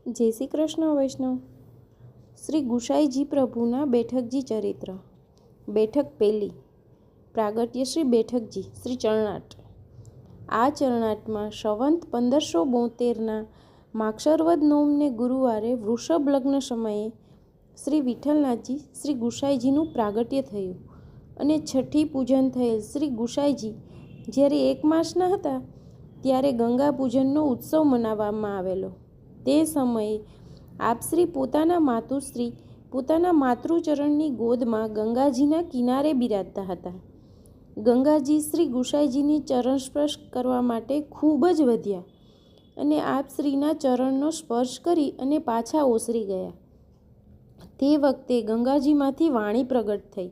જય શ્રી કૃષ્ણ વૈષ્ણવ। શ્રી ગુસાઈજી પ્રભુના બેઠકજી ચરિત્ર। બેઠક પહેલી। પ્રાગટ્ય શ્રી બેઠકજી શ્રી ચરણાટ। આ ચરણાટમાં સંવંત 1572ના માક્ષરવદ નોમને ગુરુવારે વૃષભ લગ્ન સમયે શ્રી વિઠ્ઠલનાથજી શ્રી ગુસાઈજીનું પ્રાગટ્ય થયું અને છઠ્ઠી પૂજન થયેલ શ્રી ગુસાઈજી જ્યારે 1 માસના હતા ત્યારે ગંગા પૂજનનો ઉત્સવ મનાવવામાં આવેલો। તે સમયે આપશ્રી પોતાના માતુશ્રી પોતાના માતૃચરણની ગોદમાં ગંગાજીના કિનારે બિરાજતા હતા। ગંગાજી શ્રી ગુસાઈજીની ચરણ સ્પર્શ કરવા માટે ખૂબ જ વધ્યા અને આપશ્રીના ચરણનો સ્પર્શ કરી અને પાછા ઓસરી ગયા। તે વખતે ગંગાજીમાંથી વાણી પ્રગટ થઈ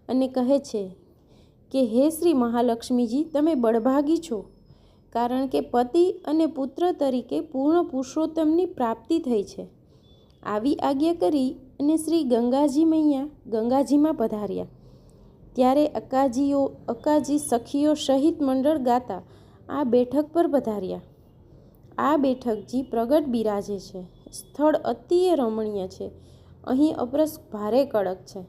અને કહે છે કે હે શ્રી મહાલક્ષ્મીજી, તમે બળભાગી છો, કારણ કે પતિ અને પુત્ર તરીકે પૂર્ણ પુરુષોત્તમની પ્રાપ્તિ થઈ છે। આવી આજ્ઞા કરી અને શ્રી ગંગાજી મૈયા ગંગાજીમાં પધાર્યા ત્યારે અકાજી સખીઓ સહિત મંડળ ગાતા આ બેઠક પર પધાર્યા। આ બેઠકજી પ્રગટ બિરાજે છે। સ્થળ અતિય રમણીય છે। અહીં અપરસ ભારે કડક છે।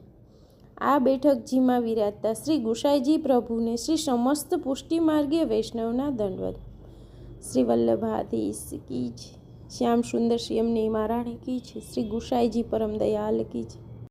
આ બેઠકજીમાં વિરાજતા શ્રી ગુસાઈજી પ્રભુને શ્રી સમસ્ત પુષ્ટિ માર્ગીય વૈષ્ણવના દંડવત। શ્રી વલ્લભાધીશ કી જય। શ્યામ સુંદર શ્રી અમને મહારાણી કી જય। શ્રી ગુસાઈજી પરમ દયાલ કી જય।